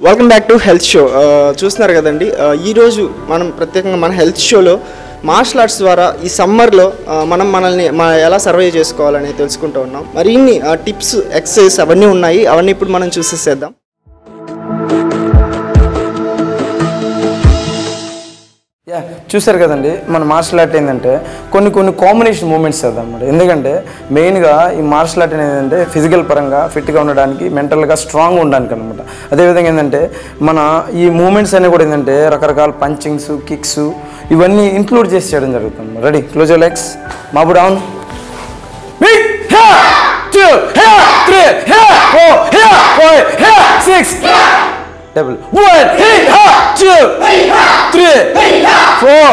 Welcome back to health show. చూస్తున్నారు కదండి, ఈరోజు మనం ప్రత్యేకంగా మన హెల్త్ షోలో మార్షల్ ఆర్ట్స్ ద్వారా ఈ సమ్మర్లో మనల్ని ఎలా సర్వైవ్ చేసుకోవాలని తెలుసుకుంటూ ఉన్నాం. మరి ఇన్ని టిప్స్, ఎక్సర్సైజ్ అవన్నీ ఉన్నాయి. అవన్నీ ఇప్పుడు మనం చూసేసేద్దాం. చూసారు కదండి, మన మార్షల్ ఆర్ట్ ఏంటంటే కొన్ని కాంబినేషన్ మూమెంట్స్ చేద్దాం అన్నమాట. ఎందుకంటే మెయిన్గా ఈ మార్షల్ ఆర్ట్ అనేది ఏంటంటే ఫిజికల్ పరంగా ఫిట్గా ఉండడానికి, మెంటల్గా స్ట్రాంగ్గా ఉండడానికి అనమాట. అదేవిధంగా ఏంటంటే మన ఈ మూమెంట్స్ అనేవి కూడా ఏంటంటే రకరకాల పంచింగ్స్, కిక్స్ ఇవన్నీ ఇంక్లూడ్ చేసి చేయడం జరుగుతుంది. Ready, close your legs, move down, 2 3 4 6 double 1 2 3 4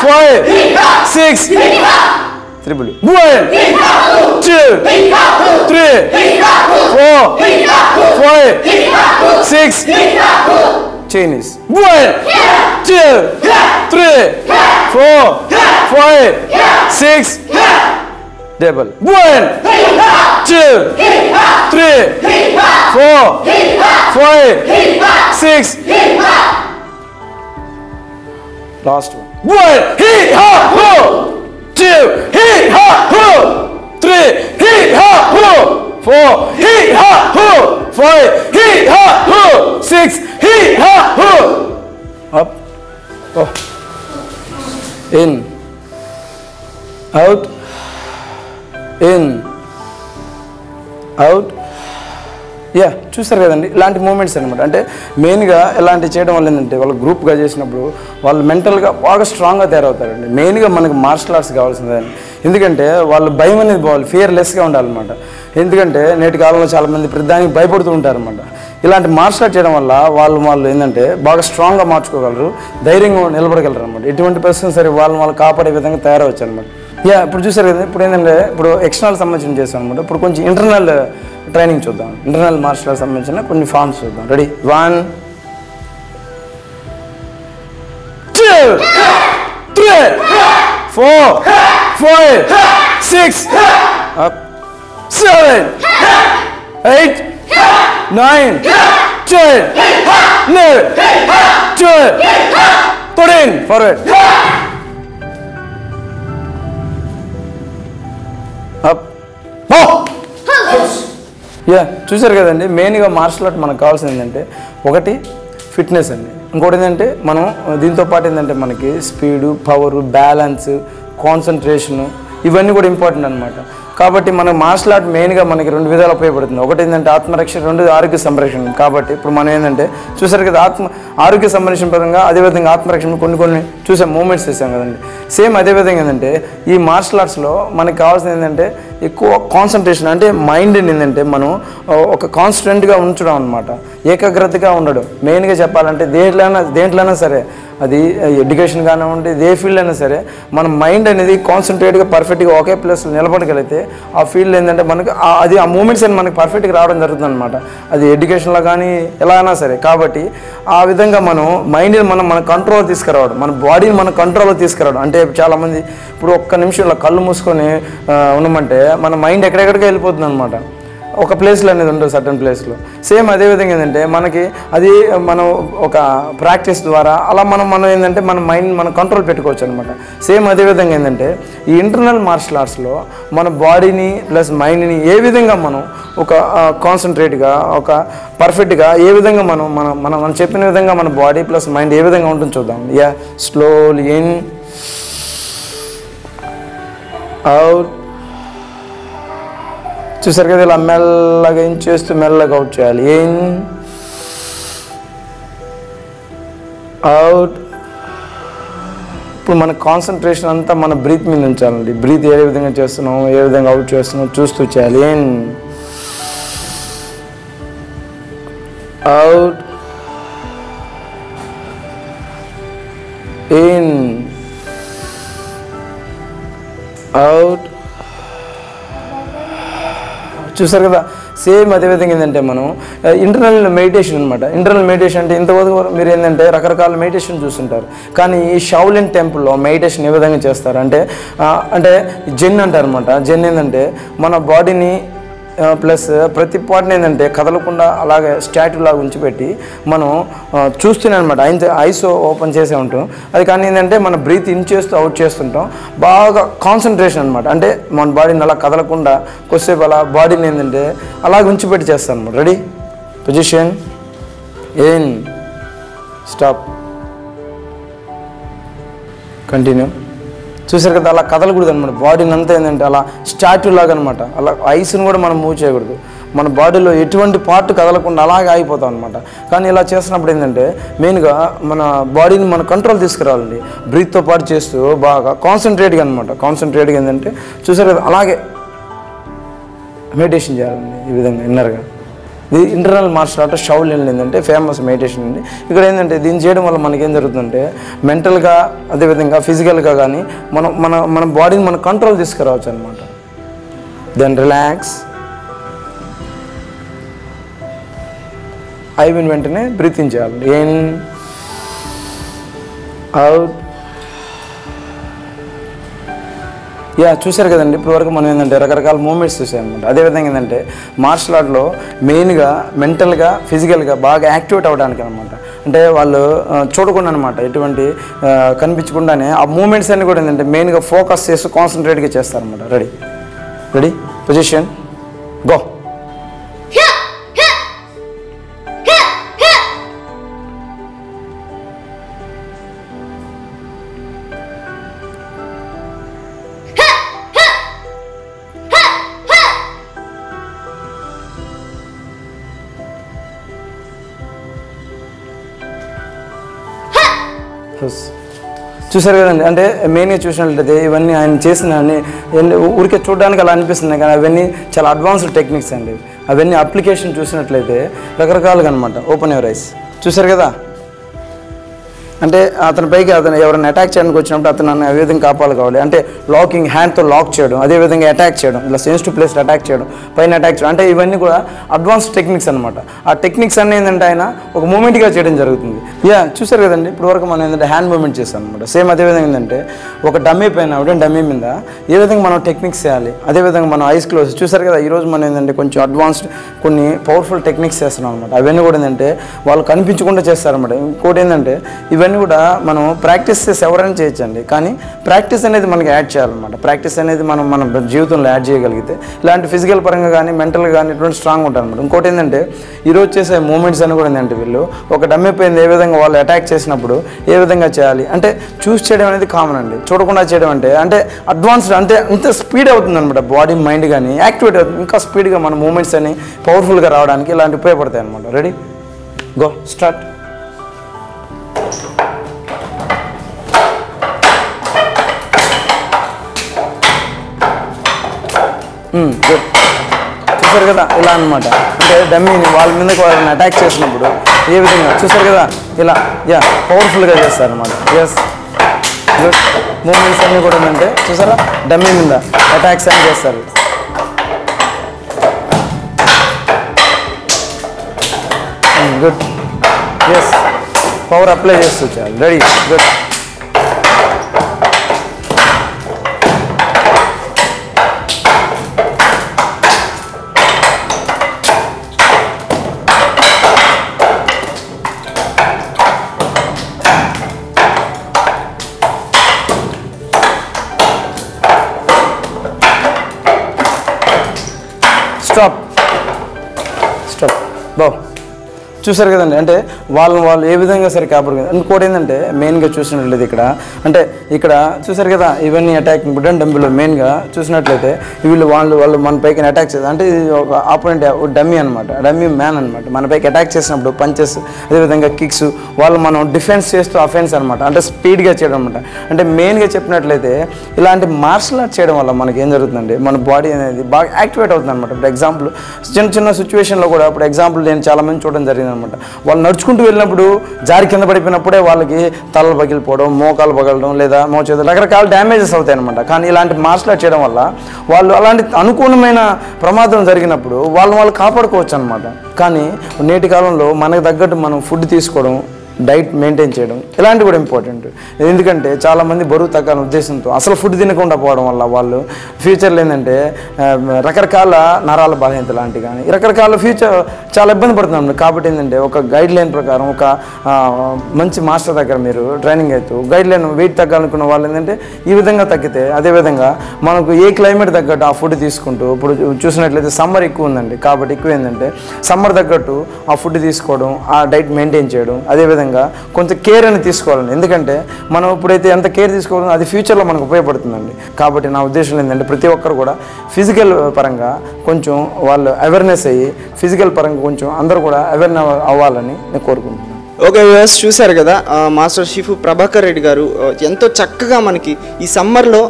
5 6 triple 1 2 3 4 5 6 Chinese 1 2 3 4 5 6 double 1 2 3 4 5 6 last one 1 hit ha ho 2 hit ha ho 3 hit ha ho 4 hit ha ho 5 hit ha ho 6 hit ha ho up oh in out in out. చూస్తారు కదండి, ఇలాంటి moments అనమాట. అంటే మెయిన్గా ఇలాంటి చేయడం వల్ల ఏంటంటే వాళ్ళు గ్రూప్గా చేసినప్పుడు వాళ్ళు మెంటల్గా బాగా స్ట్రాంగ్గా తయారవుతారండి. మెయిన్గా మనకు మార్షల్ ఆర్ట్స్ కావాల్సిందని. ఎందుకంటే వాళ్ళు భయం అనేది పోవాలి, ఫియర్లెస్గా ఉండాలన్నమాట. ఎందుకంటే నేటి కాలంలో చాలామంది ప్రతిదానికి భయపడుతూ ఉంటారన్నమాట. ఇలాంటి మార్షల్ ఆర్ట్ చేయడం వల్ల వాళ్ళు ఏంటంటే బాగా స్ట్రాంగ్గా మార్చుకోగలరు, ధైర్యంగా నిలబడగలరు అనమాట. ఎటువంటి పరిస్థితులు సరే వాళ్ళు కాపాడే విధంగా తయారవచ్చు అనమాట. ఇప్పుడు చూసారు కదా, ఇప్పుడు ఏంటంటే ఇప్పుడు ఎక్స్టర్నల్ సంబంధించిన చేస్తాం అనమాట. ఇప్పుడు కొంచెం ఇంటర్నల్ ట్రైనింగ్ చూద్దాం. ఇంటర్నల్ మార్షల్ ఆర్ట్స్ సంబంధించిన కొన్ని ఫార్మ్స్ చూద్దాం. రెడీ, 1 2 3 4 5 6 7 8 9 10 11 12 13 forward up చూసారు కదండి. మెయిన్గా మార్షల్ ఆర్ట్ మనకు కావాల్సింది ఏంటంటే ఒకటి ఫిట్నెస్ అండి, ఇంకోటి ఏంటంటే మనం దీంతో పాటు ఏంటంటే మనకి స్పీడు, పవరు, బ్యాలెన్స్, కాన్సన్ట్రేషను ఇవన్నీ కూడా ఇంపార్టెంట్ అనమాట. కాబట్టి మన మార్షల్ ఆర్ట్ మెయిన్గా మనకి 2 విధాలు ఉపయోగపడుతుంది. ఒకటి ఏంటంటే ఆత్మరక్షణ, 2 ఆరోగ్య సంరక్షణ. కాబట్టి ఇప్పుడు మనం ఏంటంటే చూసారు కదా, ఆరోగ్య సంరక్షణ పరంగా అదేవిధంగా ఆత్మరక్షణ కొన్ని చూసాం, మూమెంట్స్ చేసాం కదండి. సేమ్ అదేవిధంగా ఏంటంటే ఈ మార్షల్ ఆర్ట్స్లో మనకి కావాల్సింది ఏంటంటే ఎక్కువ కాన్సన్ట్రేషన్, అంటే మైండ్ని ఏంటంటే మనం ఒక కాన్స్టెంట్గా ఉంచడం అనమాట, ఏకాగ్రతగా ఉండడం. మెయిన్గా చెప్పాలంటే దేంట్లోనైనా సరే, అది ఎడ్యుకేషన్ కానివ్వండి, ఏ ఫీల్డ్ అయినా సరే, మన మైండ్ అనేది కాన్సన్ట్రేట్గా పర్ఫెక్ట్గా ఒకే ప్లేస్లో నిలబడగలిగితే ఆ ఫీల్డ్ ఏంటంటే మనకు ఆ మూమెంట్స్ అని మనకి పర్ఫెక్ట్గా రావడం జరుగుతుంది అనమాట. అది ఎడ్యుకేషన్లో కానీ ఎలా అయినా సరే. కాబట్టి ఆ విధంగా మనం మైండ్ని మన కంట్రోల్ తీసుకురావడం, మన బాడీని మన కంట్రోల్లో తీసుకురావడం. అంటే చాలామంది ఇప్పుడు ఒక్క నిమిషంలో కళ్ళు మూసుకొని ఉండమంటే మన మైండ్ ఎక్కడెక్కడికి వెళ్ళిపోతుంది అనమాట. ఒక ప్లేస్లో అనేది ఉండదు, సర్టన్ ప్లేస్లో. సేమ్ అదేవిధంగా ఏంటంటే మనకి అది మనం ఒక ప్రాక్టీస్ ద్వారా అలా మనం ఏంటంటే మన మైండ్ మనం కంట్రోల్ పెట్టుకోవచ్చు అనమాట. సేమ్ అదేవిధంగా ఏంటంటే ఈ ఇంటర్నల్ మార్షల్ ఆర్ట్స్లో మన బాడీని ప్లస్ మైండ్ని ఏ విధంగా మనం ఒక కాన్సన్ట్రేట్గా, ఒక పర్ఫెక్ట్గా ఏ విధంగా మనం చెప్పిన విధంగా మన బాడీ ప్లస్ మైండ్ ఏ విధంగా ఉంటుంది చూద్దాం. Slowly in out. చూసారు కదా, ఇలా మెల్లగా ఇన్ చేస్తూ మెల్లగా అవుట్ చేయాలి. In out. ఇప్పుడు మన కాన్సన్ట్రేషన్ అంతా మన బ్రీత్ మీద ఉంచాలండి. బ్రీత్ ఏ విధంగా చేస్తున్నాం, ఏ విధంగా అవుట్ చేస్తున్నాం చూస్తూ చేయాలి. In out, in out. చూసారు కదా, సేమ్ అదేవిధంగా ఏంటంటే మనం ఇంటర్నల్ మెడిటేషన్ అనమాట. ఇంటర్నల్ మెడిటేషన్ అంటే ఇంతవరకు మీరు ఏంటంటే రకరకాల మెడిటేషన్ చూస్తుంటారు. కానీ ఈ షావులిన్ టెంపుల్లో మెడిటేషన్ ఏ విధంగా చేస్తారు అంటే జెన్ అంటారు అనమాట. జెన్ ఏంటంటే మన బాడీని ప్లస్ ప్రతి పార్ట్ని ఏంటంటే కదలకుండా అలాగే స్టాట్యూ లాగా ఉంచిపెట్టి మనం చూస్తూనే అనమాట ఐస్ ఓపెన్ చేసే ఉంటాం. అది కానీ ఏంటంటే మనం బ్రీత్ ఇన్ చేస్తూ అవుట్ చేస్తుంటాం. బాగా కాన్సన్ట్రేషన్ అనమాట. అంటే మన బాడీని అలా కదలకుండా కొద్దిసేపు అలా బాడీని ఏంటంటే అలాగ ఉంచిపెట్టి చేస్తాను అనమాట. Ready, position, in, stop, continue. చూసారు కదా, అలా కదలకూడదు అనమాట. బాడీని అంతా ఏంటంటే అలా స్టాట్యూ లాగా అనమాట. అలా ఐస్ని కూడా మనం మూవ్ చేయకూడదు. మన బాడీలో ఎటువంటి పార్ట్ కదలకుండా అలాగే ఆగిపోతాం అనమాట. కానీ ఇలా చేసినప్పుడు ఏంటంటే మెయిన్గా మన బాడీని మన కంట్రోల్ తీసుకురావాలండి. బ్రీత్తో పాటు చేస్తూ బాగా కాన్సన్ట్రేట్గా అనమాట. కాన్సన్ట్రేట్గా ఏంటంటే చూసారు కదా, అలాగే మెడిటేషన్ చేయాలండి ఈ విధంగా ఇన్నర్గా. ఇది ఇంటర్నల్ మార్షల్ ఆర్ట్ షౌలిన్ ఏంటంటే ఫేమస్ మెడిటేషన్ అండి. ఇక్కడ ఏంటంటే దీన్ని చేయడం వల్ల మనకేం జరుగుతుందంటే మెంటల్గా అదేవిధంగా ఫిజికల్గా కానీ మన బాడీని మన కంట్రోల్ తీసుకురావచ్చు అనమాట. దెన్ రిలాక్స్, అయిపోయిన వెంటనే బ్రీతింగ్ చేయాలి. In, out. చూసారు కదండి, ఇప్పటివరకు మనం ఏంటంటే రకరకాల మూమెంట్స్ చూసాం అనమాట. అదేవిధంగా ఏంటంటే మార్షల్ ఆర్ట్లో మెయిన్గా మెంటల్గా ఫిజికల్గా బాగా యాక్టివేట్ అవ్వడానికి అనమాట. అంటే వాళ్ళు చూడకుండా అనమాట, ఎటువంటి కనిపించకుండానే ఆ మూమెంట్స్ అన్నీ కూడా ఏంటంటే మెయిన్గా ఫోకస్ చేస్తూ కాన్సన్ట్రేట్గా చేస్తారనమాట. Ready, ready, position, go. చూసారు కదండి, అంటే మెయిన్గా చూసినట్లయితే ఇవన్నీ ఆయన చేసిన ఊరికే చూడడానికి అలా అనిపిస్తున్నాయి కానీ అవన్నీ చాలా అడ్వాన్స్డ్ టెక్నిక్స్ అండి. అవన్నీ అప్లికేషన్ చూసినట్లయితే రకరకాలుగా అనమాట. Open your eyes. చూసారు కదా, అంటే అతని పైకి ఎవరైనా అటాక్ చేయడానికి వచ్చినప్పుడు అతను నన్ను ఏ విధంగా కాపాడుకోవాలి అంటే లాకింగ్, హ్యాండ్తో లాక్ చేయడం, అదేవిధంగా అటాక్ చేయడం, ఇలా సెన్సిటివ్ ప్లేస్లో అటాక్ చేయడం, పైన అటాక్ చేయడం, అంటే ఇవన్నీ కూడా అడ్వాన్స్ టెక్నిక్స్ అనమాట. ఆ టెక్నిక్స్ అన్నీ ఏంటంటే ఆయన ఒక మూమెంట్గా చేయడం జరుగుతుంది. చూసారు కదండి, ఇప్పుడు వరకు మనం ఏంటంటే హ్యాండ్ మూమెంట్ చేస్తాం అనమాట. సేమ్ అదేవిధంగా ఏంటంటే ఒక డమ్మీ పైన డమ్మీ మీద ఏ విధంగా మనం టెక్నిక్స్ చేయాలి, అదేవిధంగా మనం ఐస్ క్లోజ్. చూసారు కదా, ఈరోజు మనం ఏంటంటే కొంచెం అడ్వాన్స్డ్ కొన్ని పవర్ఫుల్ టెక్నిక్స్ చేస్తున్నాం అనమాట. అవన్నీ కూడా ఏంటంటే వాళ్ళు కనిపించకుండా చేస్తారన్నమాట. ఇంకోటి ఏంటంటే ఇవన్నీ కూడా మనం ప్రాక్టీస్ చేసి ఎవరైనా చేయొచ్చండి, కానీ ప్రాక్టీస్ అనేది మనకి యాడ్ చేయాలన్నమాట. ప్రాక్టీస్ అనేది మన జీవితంలో యాడ్ చేయగలిగితే ఇలాంటి ఫిజికల్ పరంగా కానీ మెంటల్గా కానీ ఇటువంటి స్ట్రాంగ్ ఉంటారు అనమాట. ఇంకోటి ఏంటంటే ఈరోజు చేసే మూమెంట్స్ అని కూడా ఏంటంటే వీళ్ళు ఒక డమ్మీ పైన ఏ విధంగా వాళ్ళు అటాక్ చేసినప్పుడు ఏ విధంగా చేయాలి అంటే చూస్ చేయడం అనేది కామన్ అండి. చూడకుండా చేయడం అంటే అడ్వాన్స్డ్, అంటే అంత స్పీడ్ అవుతుంది అనమాట. బాడీ మైండ్ కానీ యాక్టివేట్ అవుతుంది, ఇంకా స్పీడ్గా మన మూమెంట్స్ అని పవర్ఫుల్గా రావడానికి ఇలాంటి ఉపయోగపడతాయి అనమాట. Ready, go, start. గుడ్. చూసారు కదా, ఇలా అనమాట. అంటే డమ్మీని వాళ్ళ మీదకి వాళ్ళని అటాక్ చేసినప్పుడు ఏ విధంగా చూసారు కదా, ఇలా పవర్ఫుల్గా చేస్తారనమాట. Yes, good. మూమెంట్స్ అన్నీ కూడా ఏంటంటే చూసారా, డమ్మీ మీద అటాక్స్ అని చేస్తారు. గుడ్. ఎస్, పవర్ అప్లై చేస్తూ చాలు. Ready, good. స్టాప్, స్టాప్, బావ్. చూసారు కదండి, అంటే వాళ్ళు ఏ విధంగా సరే కాపాడు. ఇంకోటి ఏంటంటే మెయిన్గా చూసినట్లయితే ఇక్కడ చూసారు కదా, ఇవన్నీ అటాకింగ్ బుడ్డన్ డంబిలో మెయిన్గా చూసినట్లయితే వాళ్ళు మన పైకి అటాక్ చేస్తారు. అంటే ఇది ఒక ఆపోనెంట్ డమ్మీ అనమాట, డమ్మీ మ్యాన్ అనమాట. మన పైకి అటాక్ చేసినప్పుడు పంచెస్, అదేవిధంగా కిక్స్, వాళ్ళు మనం డిఫెన్స్ చేస్తూ అఫెన్స్ అనమాట. అంటే స్పీడ్గా చేయడం అనమాట. అంటే మెయిన్గా చెప్పినట్లయితే ఇలాంటి మార్షల్ ఆర్ట్ చేయడం వల్ల మనకి ఏం జరుగుతుందంటే మన బాడీ అనేది బాగా యాక్టివేట్ అవుతుంది అనమాట. ఇప్పుడు ఎగ్జాంపుల్ చిన్న సిచ్యువేషన్లో కూడా, ఇప్పుడు ఎగ్జాంపుల్ నేను చాలామంది చూడడం జరిగింది అనమాట. వాళ్ళు నడుచుకుంటూ వెళ్ళినప్పుడు జారి కింద పడిపోయినప్పుడే వాళ్ళకి తలలు పగిలిపోవడం, మోకాలు పగలడం, లేదా మోచేతులు రకరకాల డ్యామేజెస్ అవుతాయి అనమాట. కానీ ఇలాంటి మార్షల్ ఆర్ట్ చేయడం వల్ల వాళ్ళు అలాంటి అనుకూలమైన ప్రమాదం జరిగినప్పుడు వాళ్ళు కాపాడుకోవచ్చు అనమాట. కానీ నేటి కాలంలో మనకు తగ్గట్టు మనం ఫుడ్ తీసుకోవడం, డైట్ మెయింటైన్ చేయడం ఇలాంటివి కూడా ఇంపార్టెంట్. ఎందుకంటే చాలామంది బరువు తగ్గాలని ఉద్దేశంతో అసలు ఫుడ్ తినకుండా పోవడం వల్ల వాళ్ళు ఫ్యూచర్లో ఏంటంటే రకరకాల నరాల బలహీనత లాంటివి కానీ రకరకాల ఫ్యూచర్ చాలా ఇబ్బంది పడుతున్నాం. కాబట్టి ఏంటంటే ఒక గైడ్ లైన్ ప్రకారం ఒక మంచి మాస్టర్ దగ్గర మీరు ట్రైనింగ్ అవుతూ గైడ్ లైన్ వెయిట్ తగ్గాలనుకున్న వాళ్ళు ఏంటంటే ఈ విధంగా తగ్గితే అదేవిధంగా మనకు ఏ క్లైమేట్ తగ్గట్టు ఆ ఫుడ్ తీసుకుంటూ ఇప్పుడు చూసినట్లయితే సమ్మర్ ఎక్కువ ఉందండి. కాబట్టి ఎక్కువ ఏంటంటే సమ్మర్ తగ్గట్టు ఆ ఫుడ్ తీసుకోవడం, ఆ డైట్ మెయింటైన్ చేయడం, అదేవిధంగా కొంత కేర్ అని తీసుకోవాలండి. ఎందుకంటే మనం ఇప్పుడైతే ఎంత కేర్ తీసుకోవాలో అది ఫ్యూచర్లో మనకు ఉపయోగపడుతుందండి. కాబట్టి నా ఉద్దేశం ఏంటంటే ప్రతి ఒక్కరు కూడా ఫిజికల్ పరంగా కొంచెం వాళ్ళు అవేర్నెస్ అయ్యి ఫిజికల్ పరంగా కొంచెం అందరూ కూడా అవేర్నెస్ అవ్వాలని నేను కోరుకుంటున్నాను. ఓకే వ్యూవర్స్, చూశారు కదా మాస్టర్ షెఫ్ ప్రభాకర్ రెడ్డి గారు ఎంతో చక్కగా మనకి ఈ సమ్మర్లో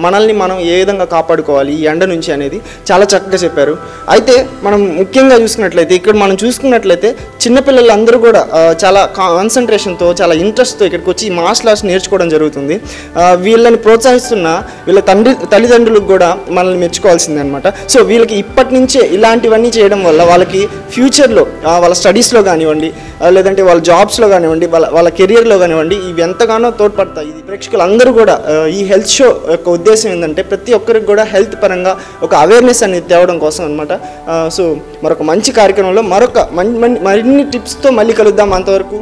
మనల్ని మనం ఏ విధంగా కాపాడుకోవాలి ఈ ఎండ నుంచి అనేది చాలా చక్కగా చెప్పారు. అయితే మనం ముఖ్యంగా చూసుకున్నట్లయితే ఇక్కడ మనం చూసుకున్నట్లయితే చిన్నపిల్లలందరూ కూడా చాలా కాన్సన్ట్రేషన్తో చాలా ఇంట్రెస్ట్తో ఇక్కడికి వచ్చి మార్షల్ ఆర్ట్స్ నేర్చుకోవడం జరుగుతుంది. వీళ్ళని ప్రోత్సహిస్తున్న వీళ్ళ తల్లిదండ్రులకు కూడా మనల్ని మెచ్చుకోవాల్సిందే అనమాట. సో వీళ్ళకి ఇప్పటి నుంచే ఇలాంటివన్నీ చేయడం వల్ల వాళ్ళకి ఫ్యూచర్లో వాళ్ళ స్టడీస్లో కానివ్వండి, లేదంటే వాళ్ళ జాబ్స్లో కానివ్వండి, వాళ్ళ కెరియర్లో కానివ్వండి, ఇవి ఎంతగానో తోడ్పడతాయి. ఇది ప్రేక్షకులందరూ కూడా ఈ హెల్త్ షో యొక్క ఉద్దేశం ఏంటంటే ప్రతి ఒక్కరికి కూడా హెల్త్ పరంగా ఒక అవేర్నెస్ అనేది తేవడం కోసం అనమాట. సో మరొక మంచి కార్యక్రమంలో మరిన్ని టిప్స్తో మళ్ళీ కలుద్దాం. అంతవరకు